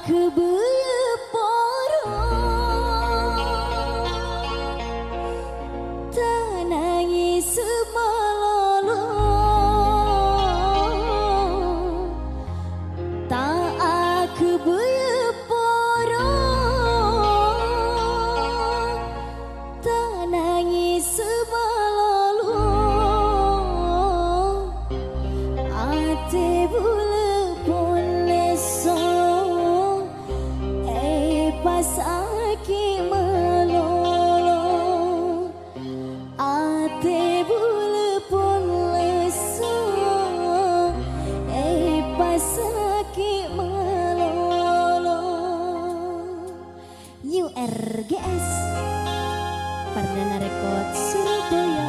Kebaya poro tanangi semalolo tak kebaya poro tanangi semalolo ate bule pasaki melolo ate bule pun leso pasaki melolo URGS Perdana Rekod Surabaya.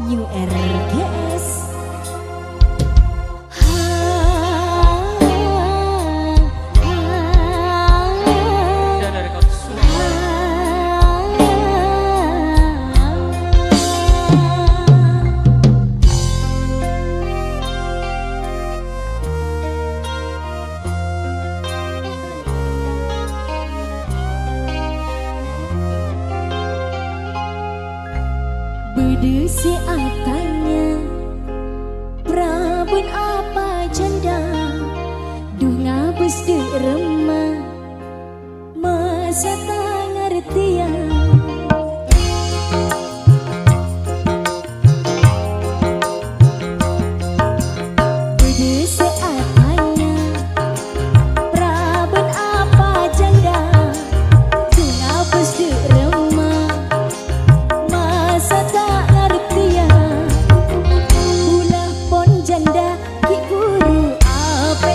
URGS. Udah dari kau Berdesi atanya Prabun apa janda Duh ngabus de remah Masa tak ngertian Berdesi atanya Prabun apa janda Duh ngabus de remah Masa tak ngertian Ulah pon janda ki guru apa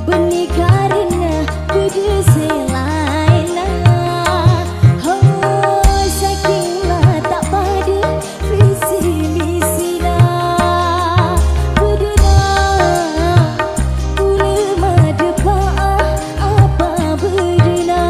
Benih karena kudu selaina Oh sakinglah tak pada visi misina Kuduna ulama depan apa berdina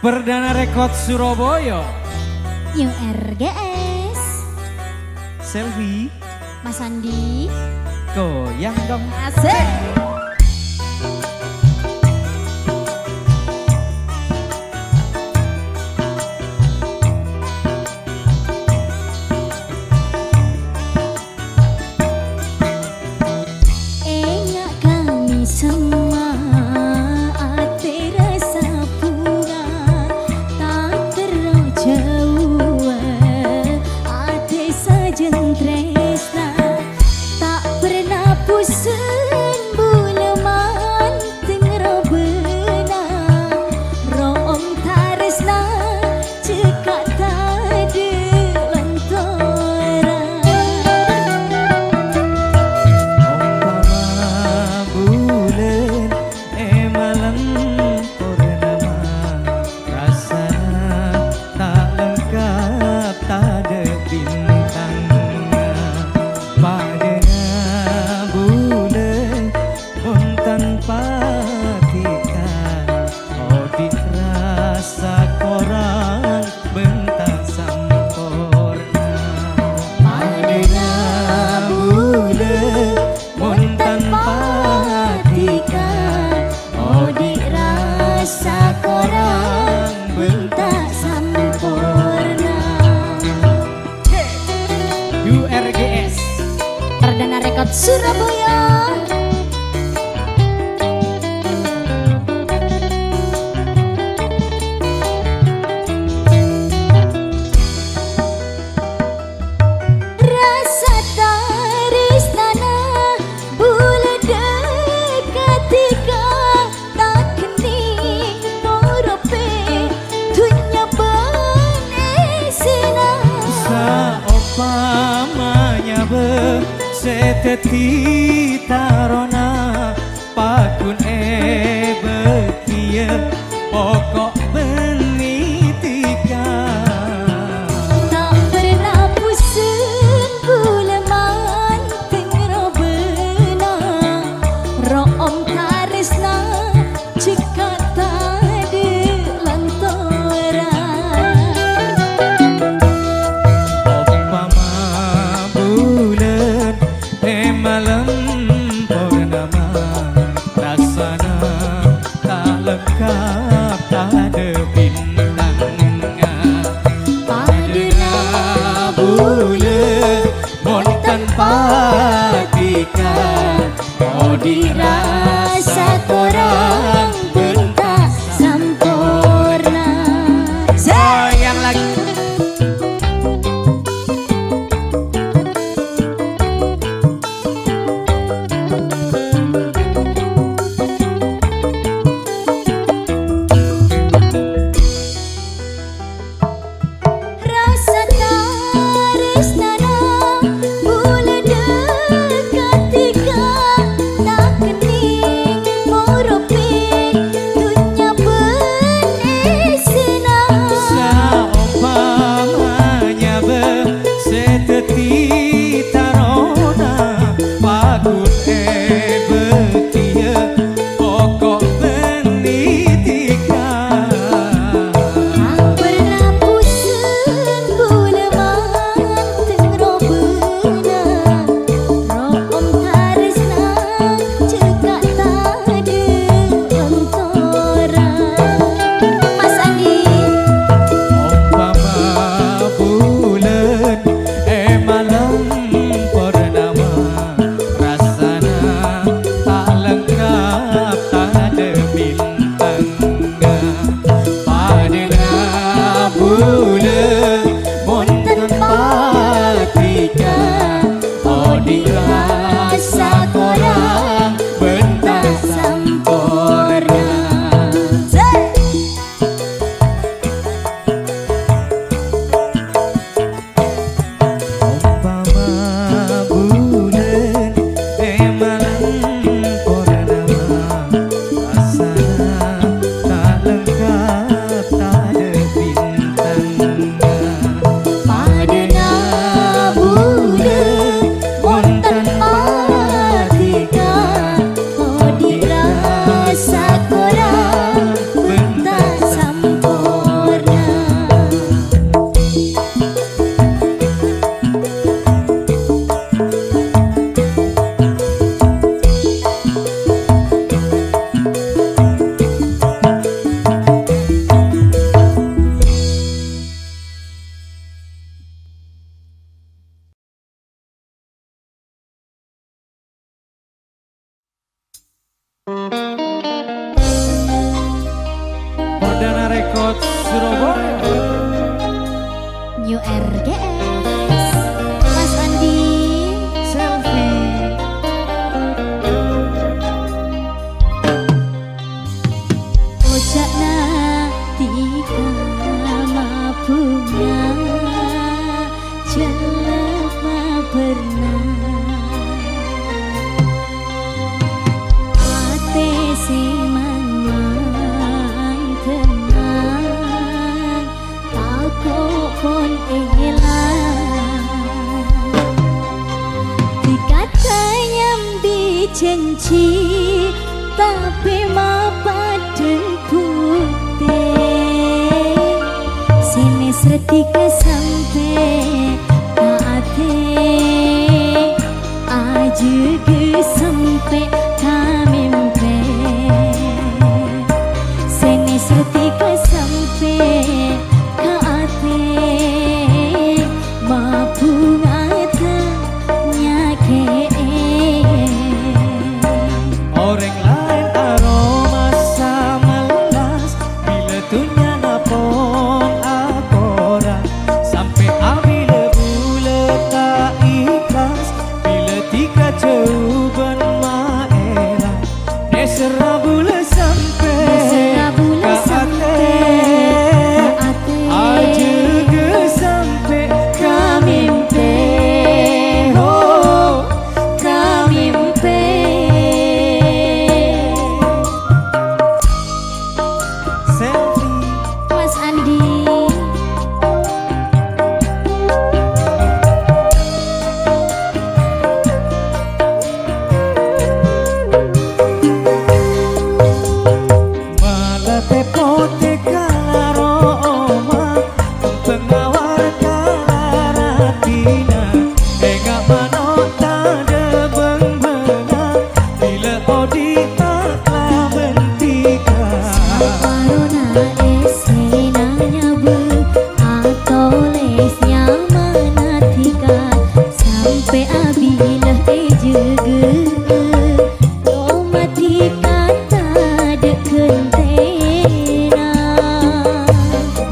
Perdana Rekod Surabaya. New RGS. Selfie. Mas Andi. Goyang dong. Asik. Enak kami semua, ate rasa bunga, tak terlalu jauh, ate sajen tresna, tak pernah pusing buleman tengro bena, room taresna cekak tade lantoran. Umpama bulan malam purnama, rasanya tak lengkap tak ada bintang. Padanya bulan pun tanpa tika, oh dirasa korang bentang sempurna. Padanya bulan pun tanpa tika, oh dirasa korang bentang sempurna. URGS Perdana Rekod Surabaya. Rasa tarisnana bula dekat tiga, tak kening morope dunya benesina. Saumpamanya beseteti tarona, pakun betia pokok benitika. Tak pernah pusing buleman tengro bena, room taresna cekak tade lantoran. Umpama bulan malam purnama, rasanya tak lengkap tak ada bintang. Padanya bulan mon tanpa tika, oh dirasa korang bentang Sempurna. sayang lagi. Rasa taresnana bula dekat tiga, tak kening morope Records Surabaya. New RGS Mas Andi Selfie. Ojakna tika mabunga jelema berenang ate simang tenang aku pun elang dikatanya dijanji tapi mapaden putih sini setika sampai ate aja ke sampai kamimpe sini setika sampai ate mabungata nyake Orang lain aroma samalas bila tunya napon akora sampai abila bula tak ikhlas bila tika coban maera nesera bula sampai ate aja ke sampai kamimpe oh kamimpe selfie. Mas Andi Malah tepote kalaroma pengawar kalaratina enggak manota de beng-benga bila odita bentika Warna esena nyabu atau lesnya manatika sampai abilah ejege domatika tak dekentena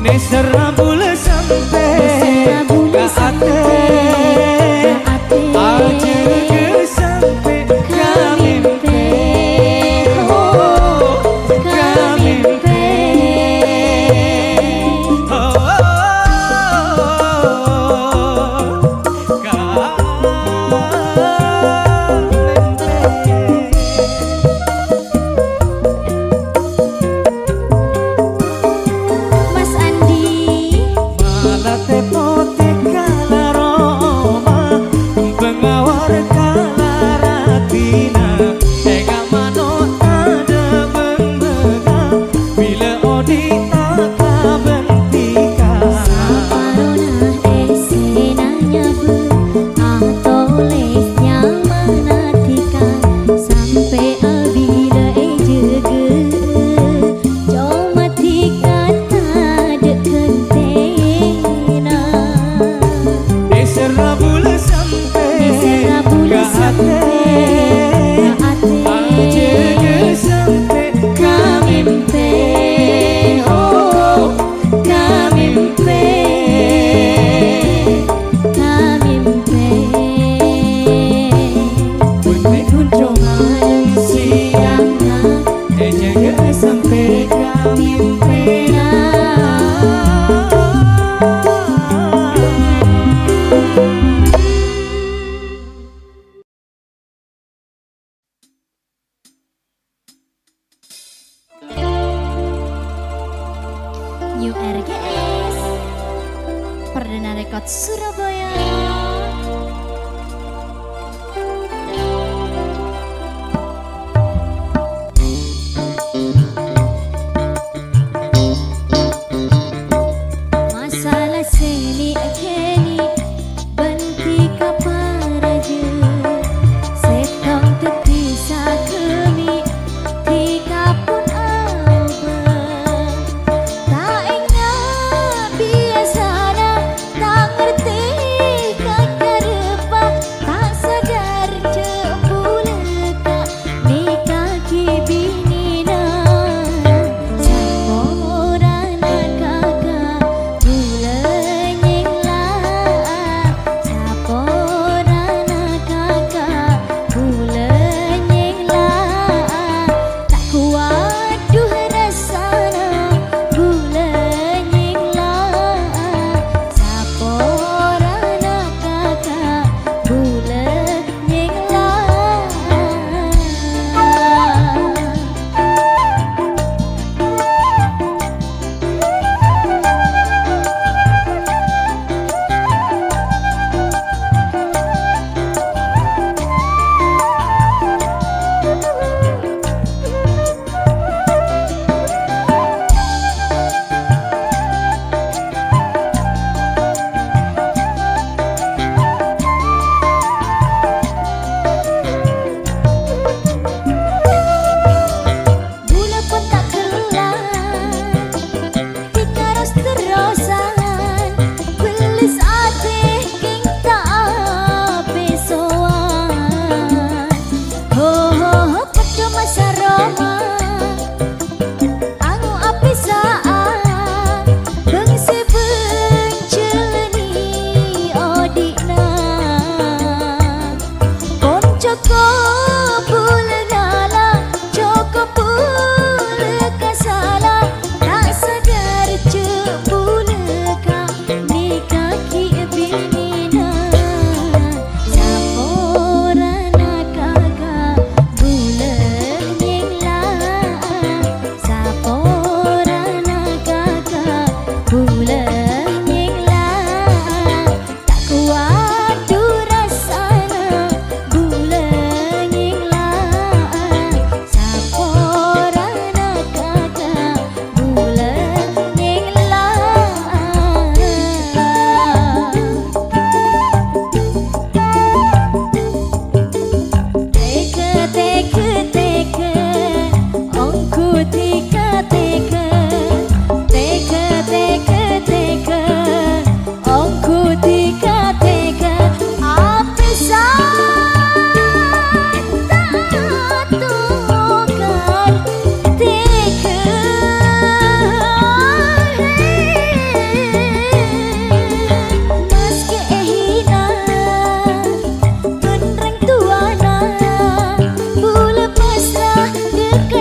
nesera bula sampai bula ke ate aja ke sampai kamimpe oh kamimpe Mas Andi malah tepote kalaroma pengawar kalaratina enggak manota de beng-benga bila odita bentika Warna esena nyabu atau lesnya manatika sampai abila ejege domatika tak dekentena nesera bula sampai Nesera bula sampai ate aja ke sampai kamimpe oh kamimpe kamimpe Bunyi kuncung siang jaga sampai kamimpe. New RGS Perdana Rekod Surabaya Masalah seni kini Benti kaparaja Setong tetisa kemi Tika pun abang Tak ingat biasanya Tak ngerti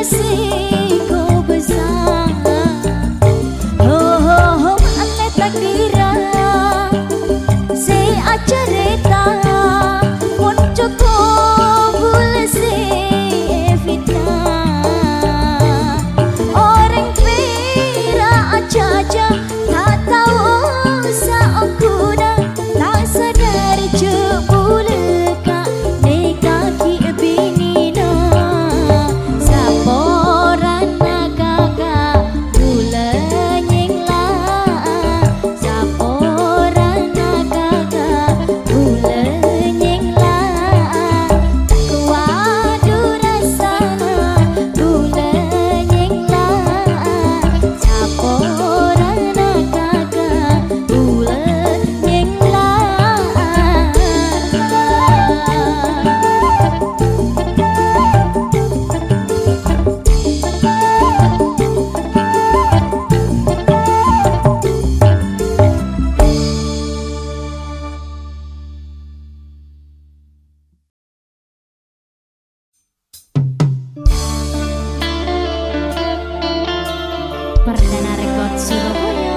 resiko besar. Oh, ane takdira se acareta pun cukup boleh se evita. Orang pera aja tak tahu sa aku dah tak sadar jebule kak nekaki bini na saporan kakak bulan nyengla saporan kakak bulan nyengla kuadu rasana bulan nyengla saporan kakak bulan nyengla. Perdana Rekod Surabaya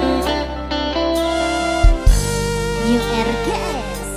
URKS.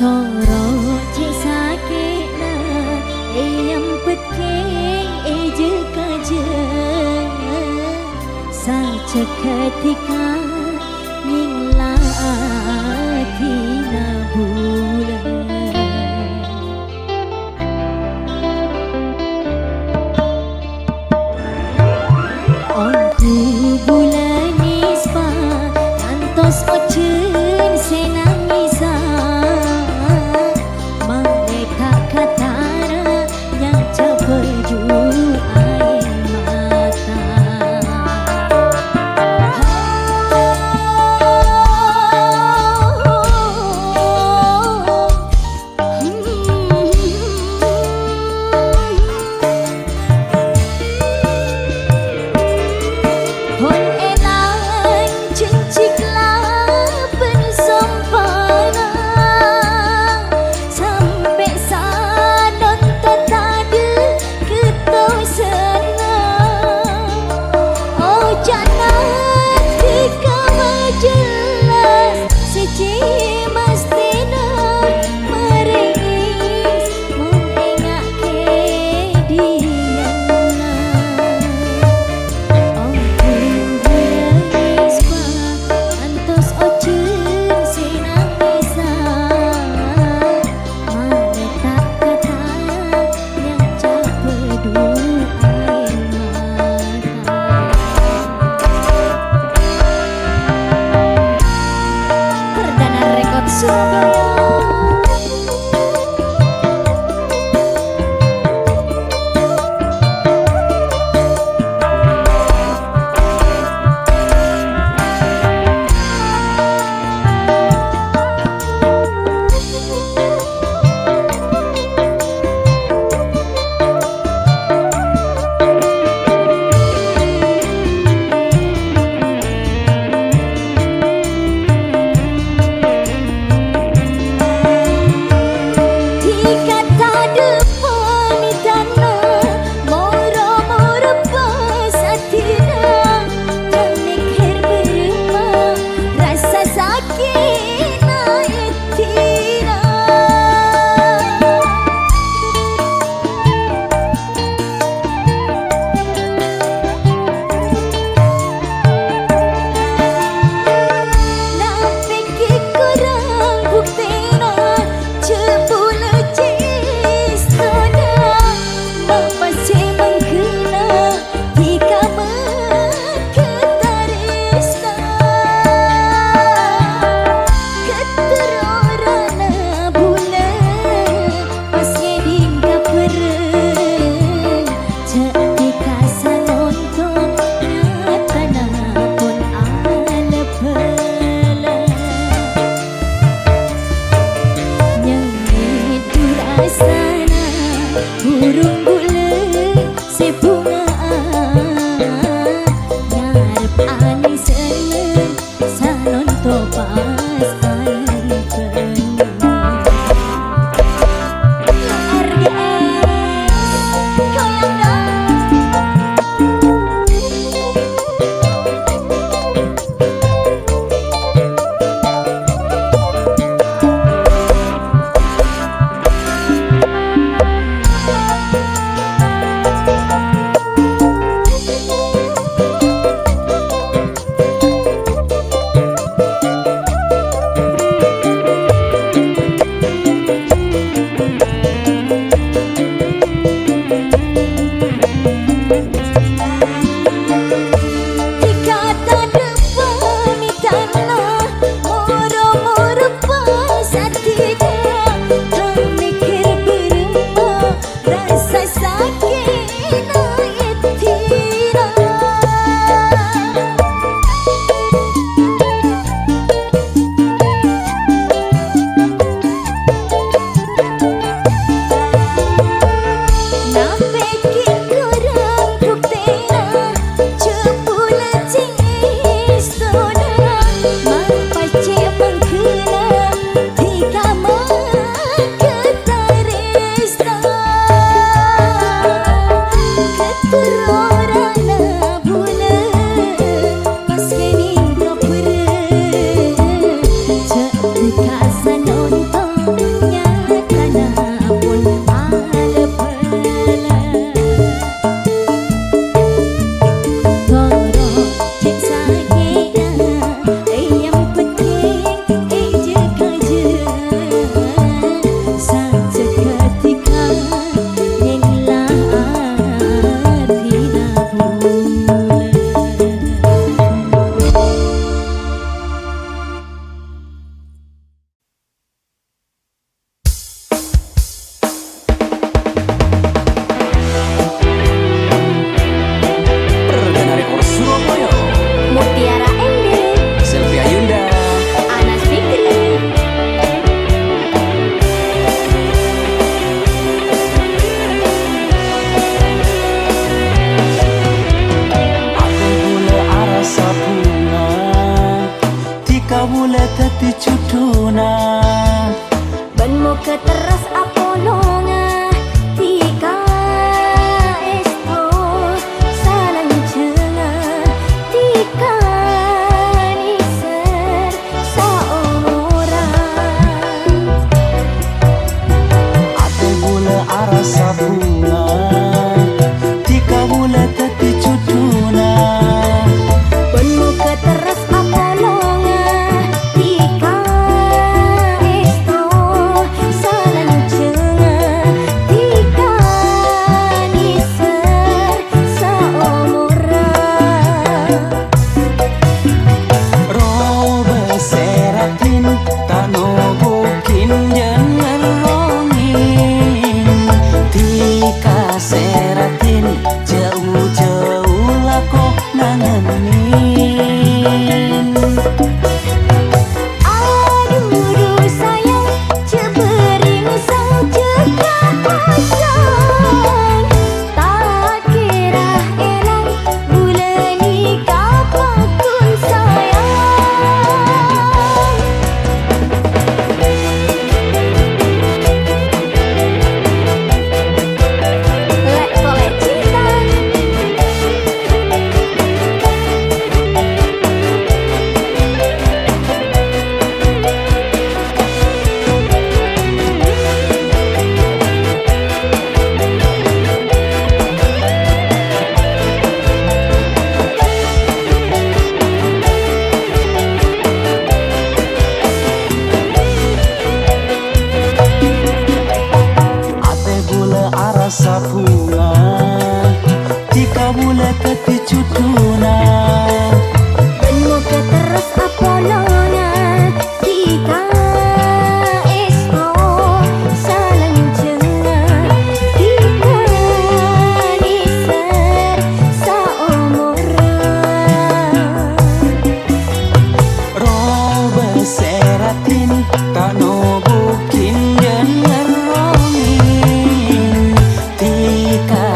Toro cik sakit na yang petke je kaje saja ketika ningla tina bulan. Onku bulan nispa kantos ocen senangisa mereka katara yang cepeju air mata. bunga ngarep ane seneng salon topas ane pengen RGS goyang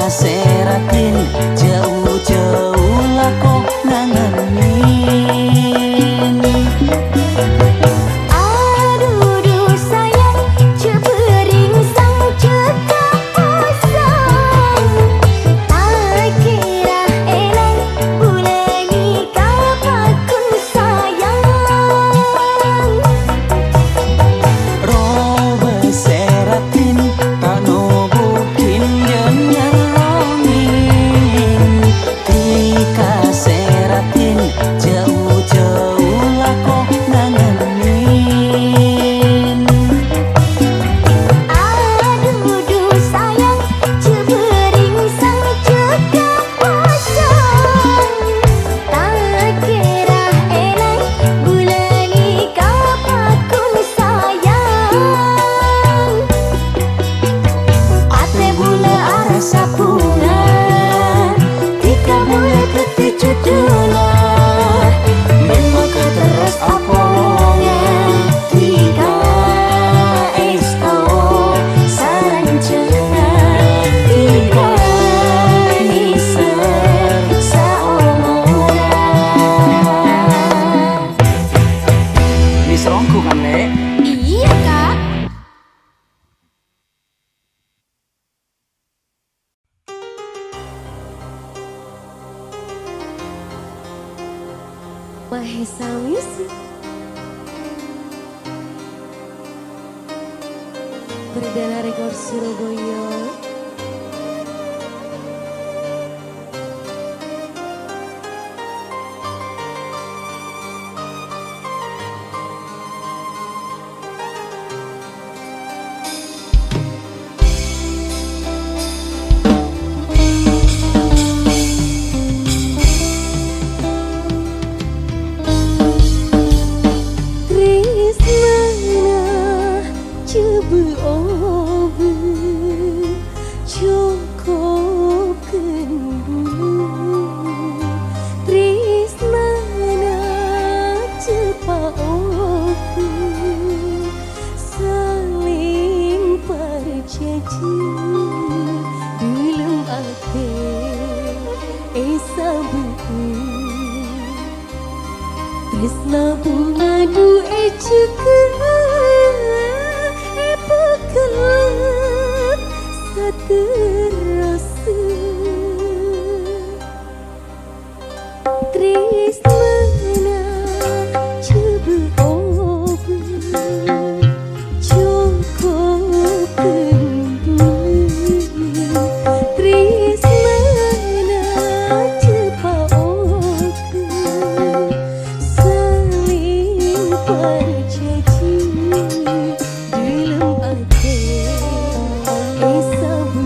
Seratin Mahesa Music Perdana Rekor Surabaya. Tresna bunga du eceka epekelat saterasa Tresna coba obu cukup kenduli Tresna cepa oku perjanji dalam hati sabu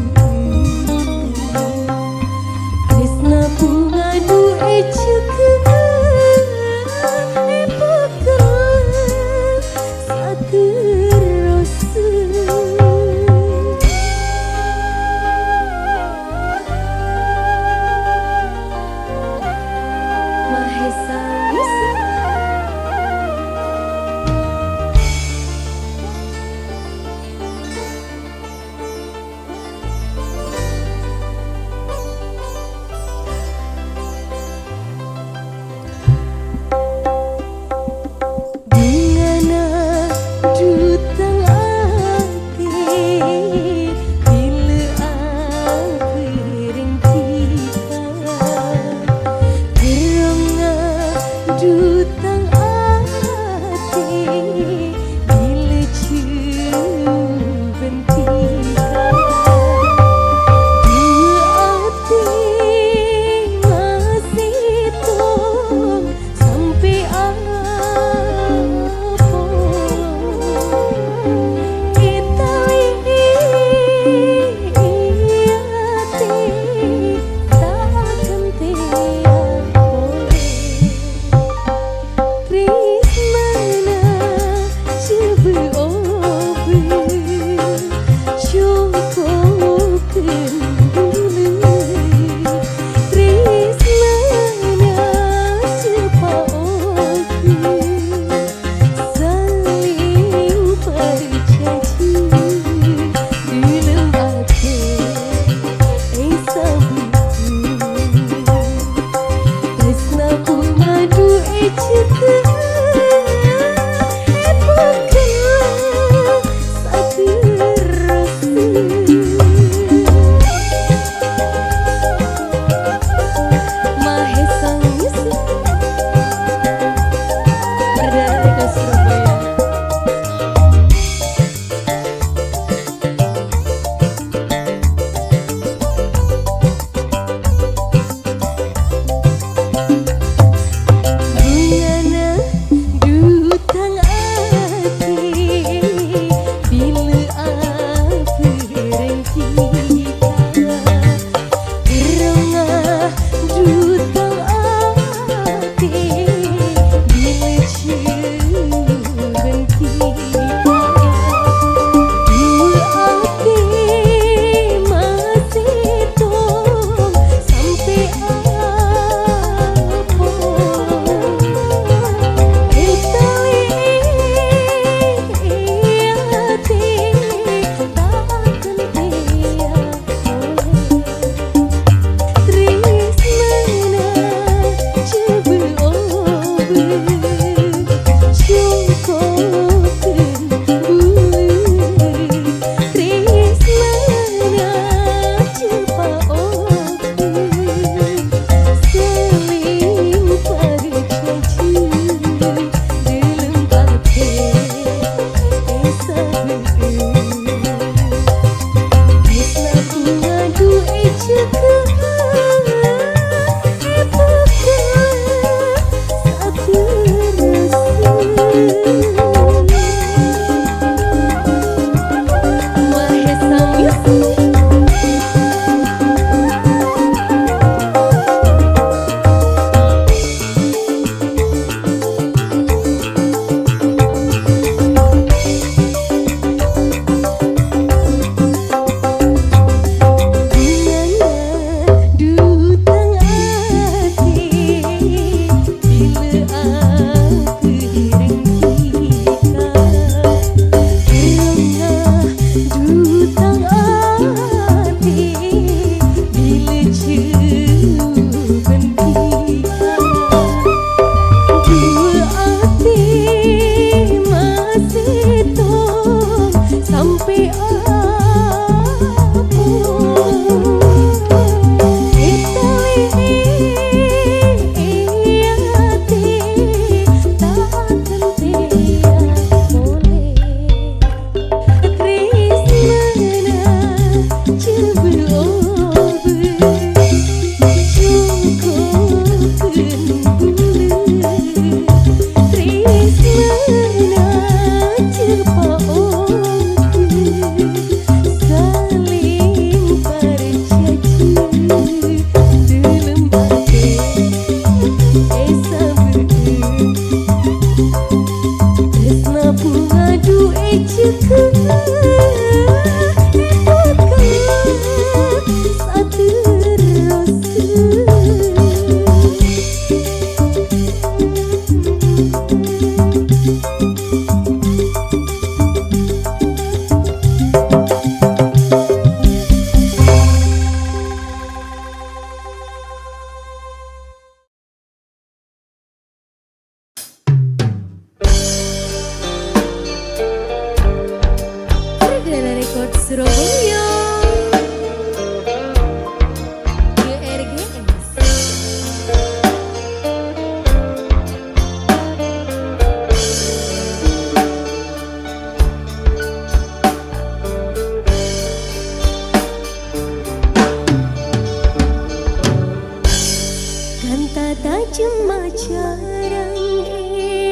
kata cuma jarang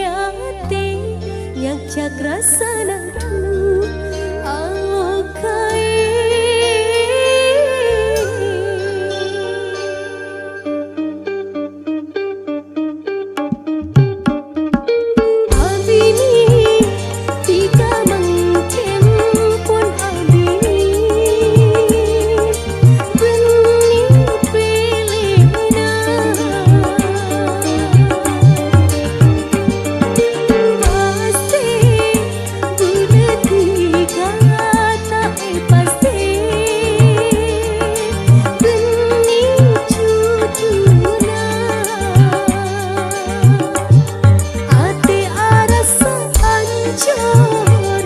ate nyak cakra sanatu alokai abini tika mangkem pun abini bening pelena pasti budak kata pasti bening cucuna ate arasa ancor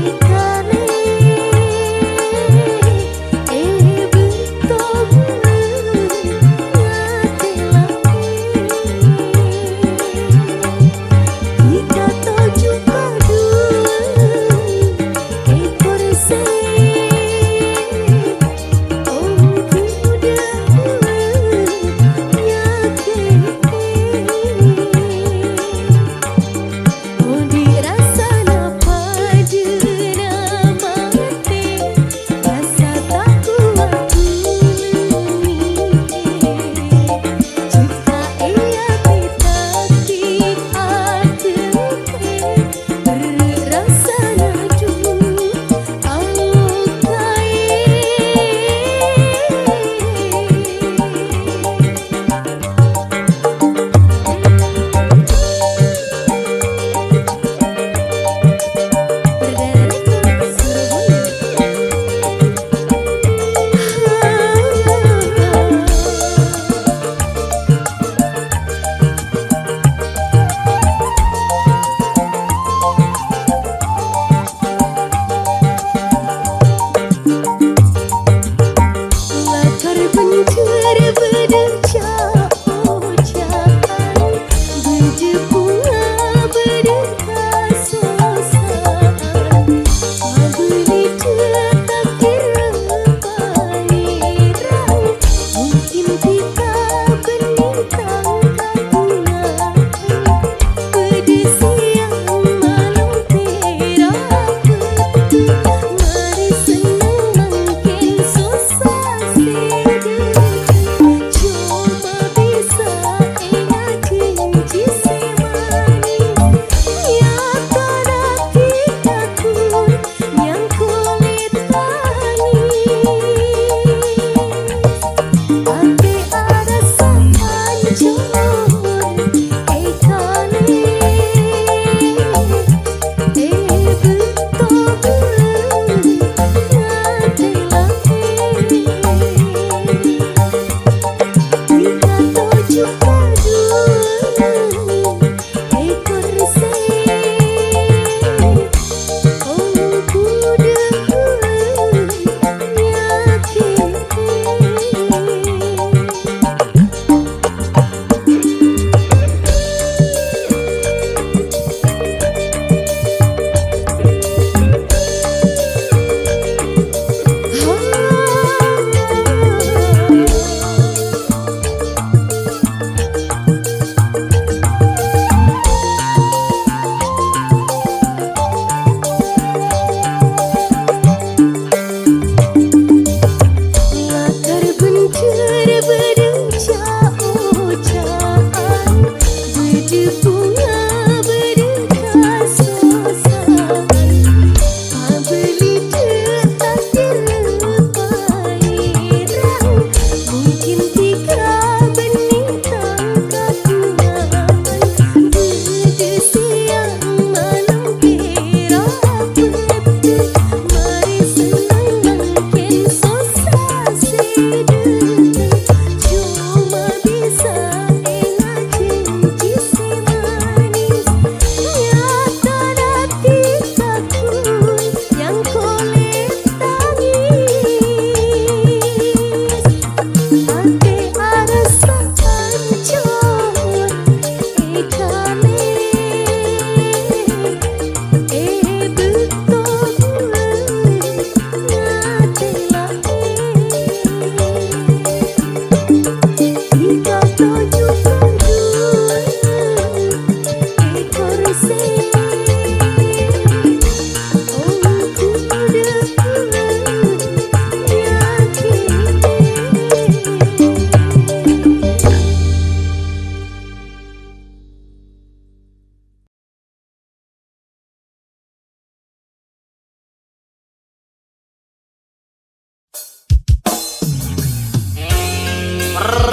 ekane bentok ngate kita toju padu ekor se oh budak nyake oh dirasa napa jena mate rasa tak kuat jika ia ditakdir hati berasa naju alukai Lakar pencur berdecak ucapan berjebunga berdekasosan abdi takdir panirang mungkin kita benintang kagungan pedesian malam terapet mari senang mangken susah cuma bisa enak janji semani ya kada kita kun yang kulit tani ate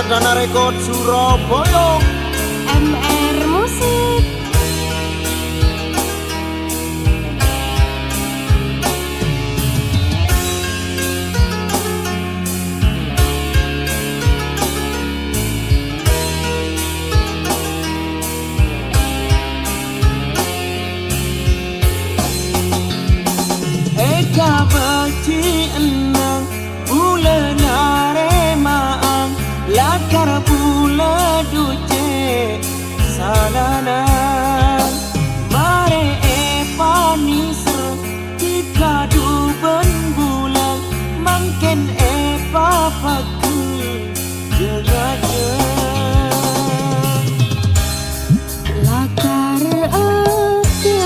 Perdana Rekod Surabaya. MR Musik. Eka beci enang bulan aremaang lakar bula duce salanan mare panisr tika duben bulan mangken papaku jeraja Lakar ake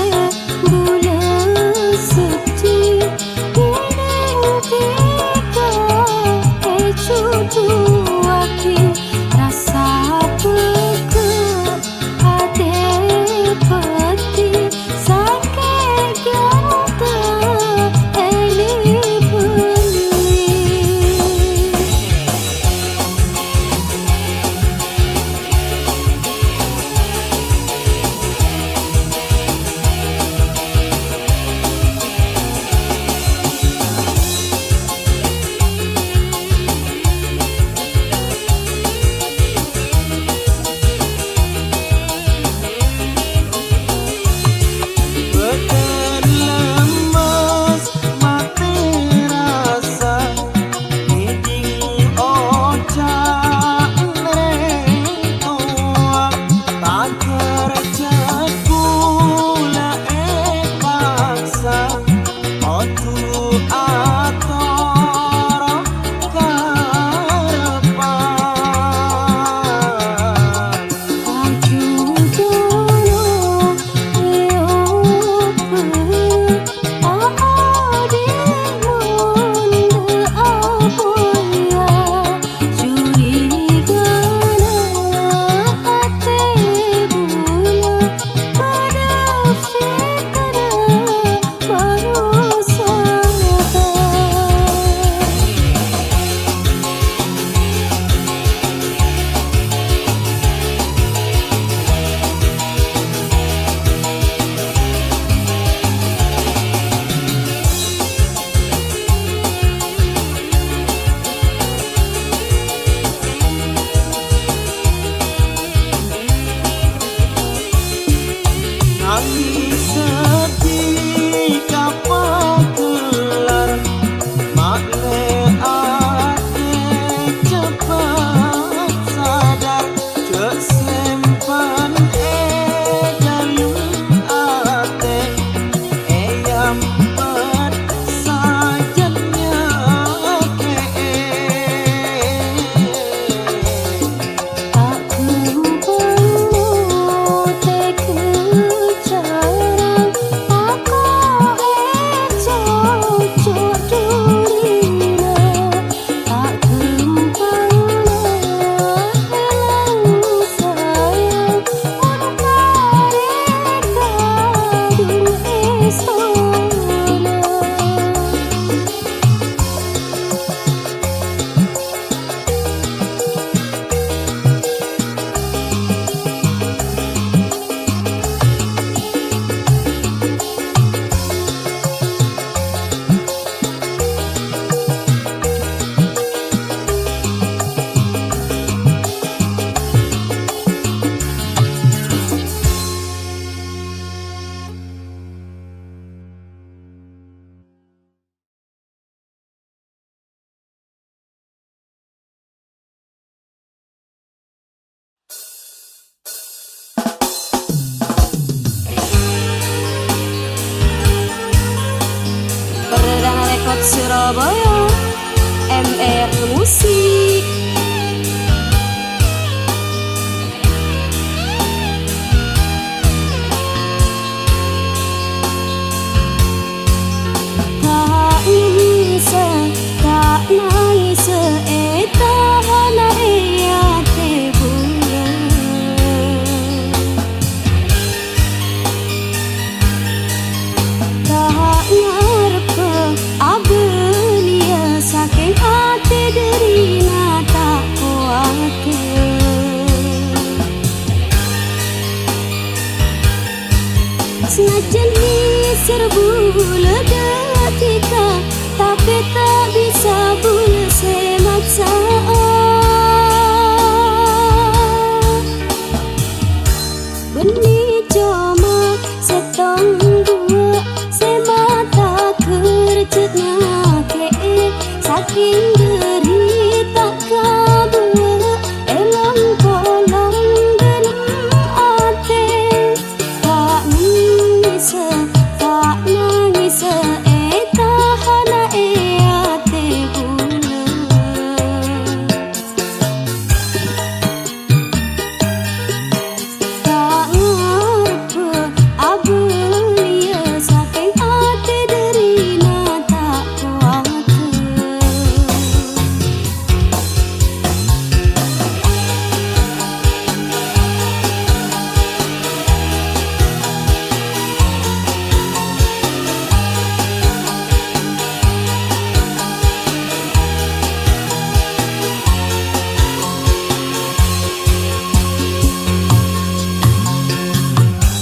bulan suci Gunung tika cucu aki rasa pekat hati peti sakit ganta eli beli. Bekan lemas mati rasa Hiding ocak neretuak Tak kerja gula paksa Otu atoro karepan Nangis sedih kapal kelar Makle ate cepat sadar Cek sempan dalem ate Eyam pet sajannya ke Aku perlu kejaran aku cocok durina tak kembang hilang sayang mun kareka dun istana. Perdana Rekod Surabaya MR Musik. Tak nangis eta hana eyate bulan Tak ngarep ageni Senajan serbu detika, tapi tak bisa bule semaksa. Benih cuma setong dua, semata kerjanya ke saking derita kabua, elong kolong dalam ate. Tak nangis tahana ate bula. Tak ngarep abelia saking ate derina tak kuat.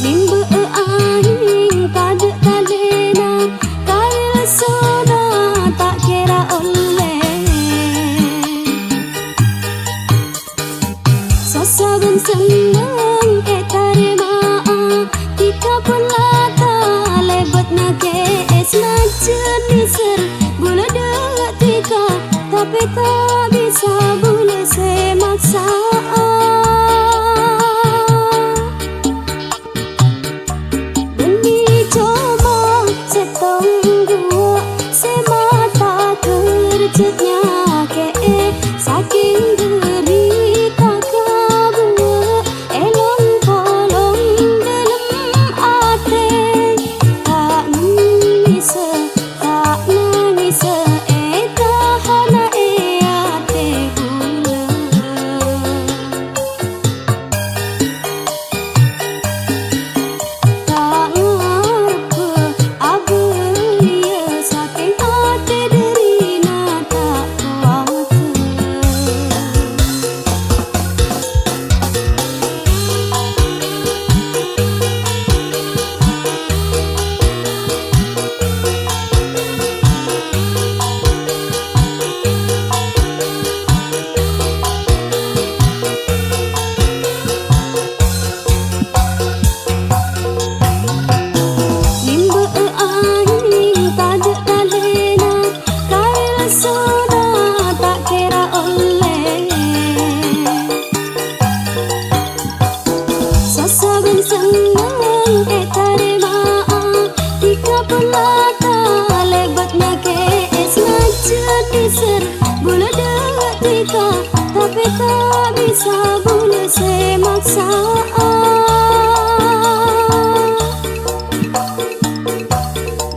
Nimba aing kada talena, kail soda tak kira oleh. Sasaban senang tarima, tika pelata lebat na kees na jenisar bula detika, tapi tak bisa bula semaksa. Benih cuma setong dua, semata kerjanya ke saking derita kabua, elong kolong dalam ate. Tak nangis tahana ate bula. Tak ngarep abelia saking ate derina tak kuat. Nimba aing kada talena, kail soda tak kira oleh. Sasaban senang tarima, tika pelata lebat na kees na jenisar bula detika, tapi tak bisa bula semaksa.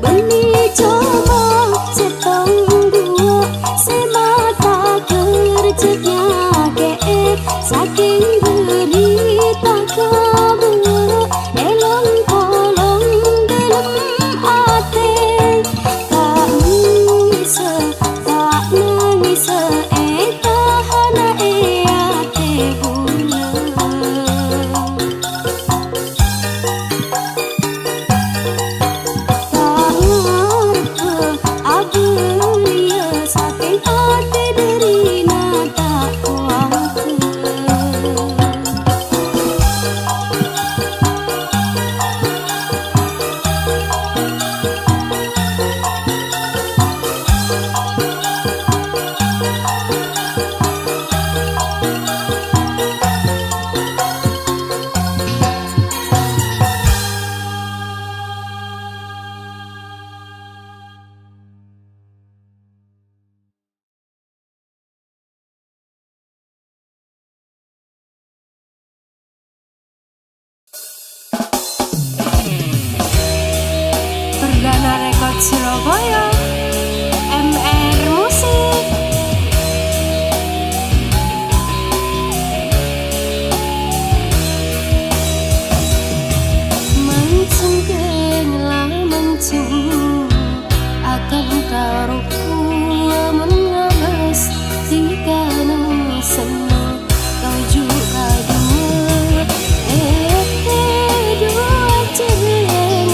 Benih coba setong dua, semata kerjanya ke saking derita kabua, elong kolong dalam ate. Tak nangis tahana ate bula. Tak ngarep abelia saking ate derina tak kuat. Perdana Rekod Surabaya, MR Musik. Mancing lah mancing akan taruhku mengalas jika senang kau juga dua dua cereng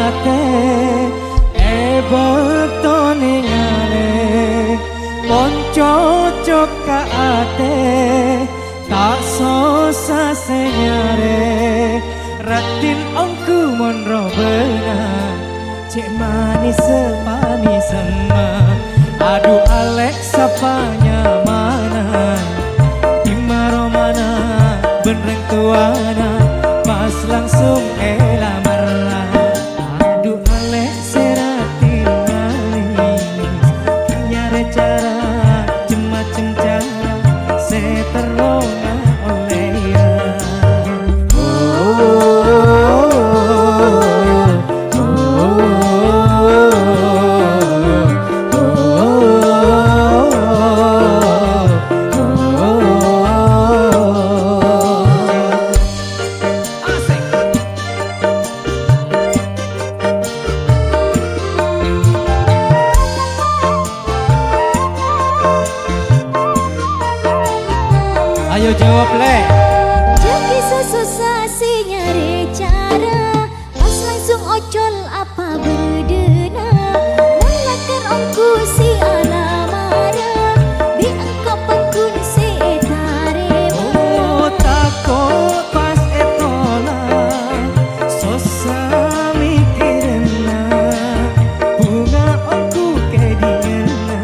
ate bekto ningale cocok ka ate tak sosa senyare ratin ongku monro benar cek manis sepanis sama aduh Alex sapanya mana dimaro mana benereng tuana pas langsung lamar aduh Alex seratin manis nyare cara macem cara seterona oleh ya Ayo jawab le. Jadi susah si nyari cara pas langsung ocol apa berdena melakan ongku si alamara bi engkau pangkun si etarema Oh takut pas etola sosa mikirna bunga ongku kedingena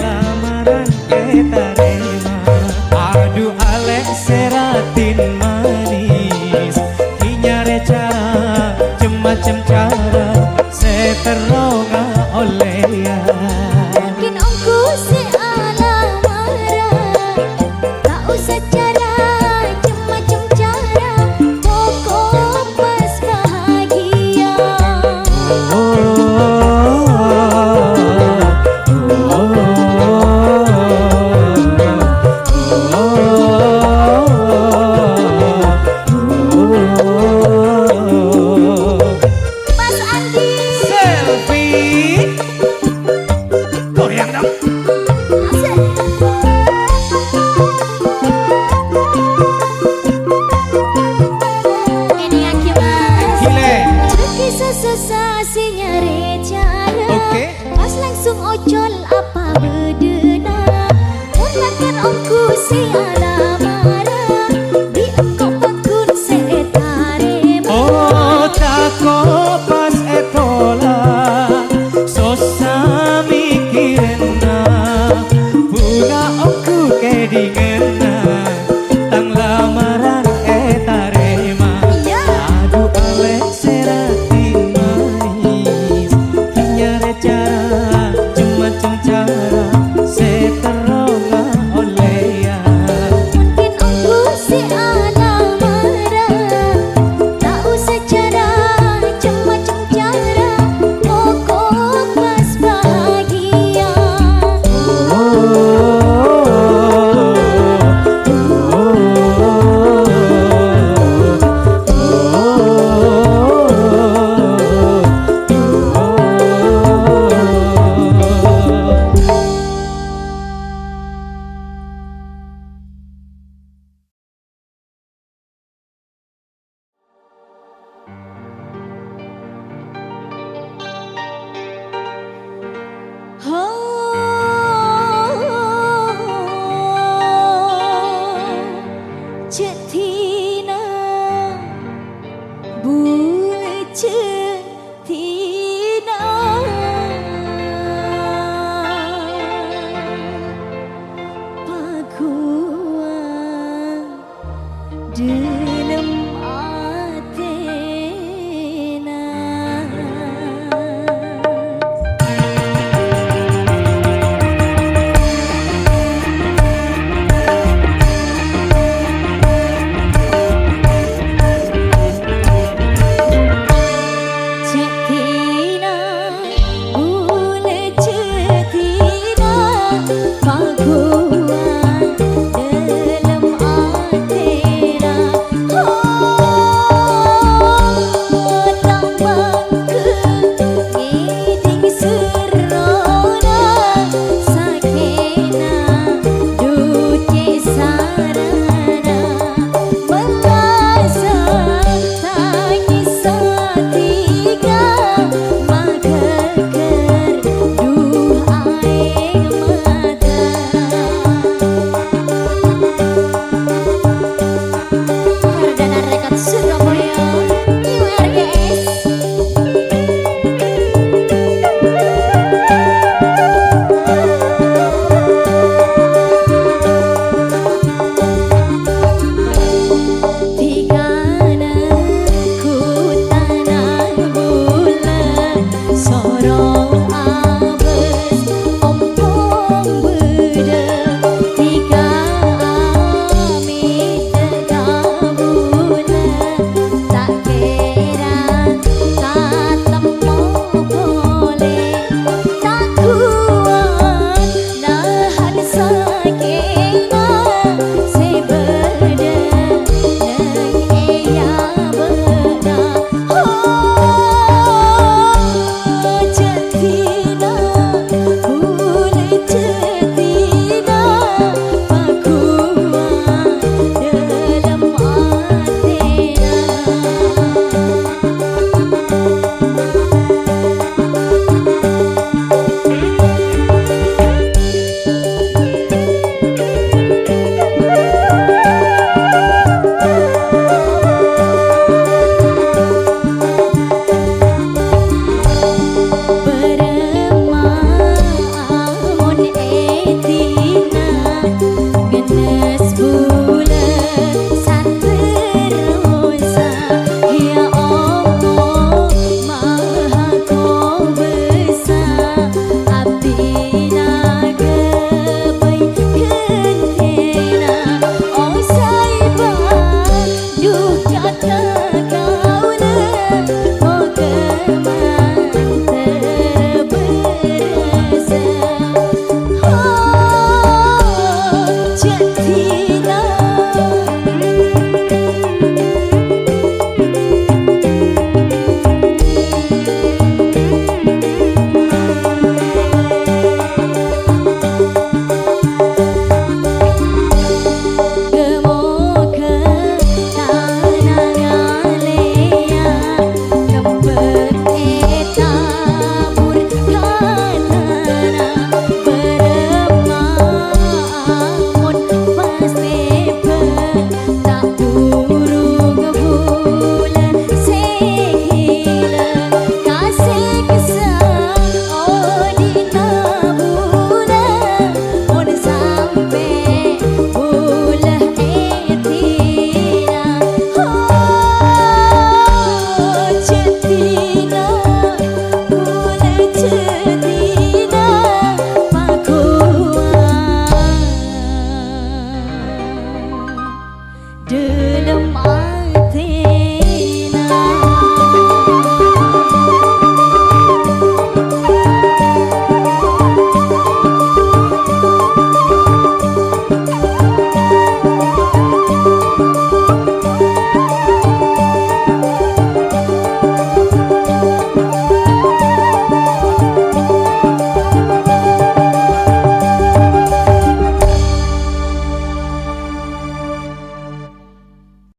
lamaran ketarema aduh Alex seratin manis nyare cara macem cara seteronga oleh ya mungkin ongku si alamara tak usah cara macam cara pokok pas bahagia Mas Andi selfie goyang dong asik. Ini aki mas gile Kisah susah si nyari cara Oke. Pas langsung ocol apa bedena mulakan ongku si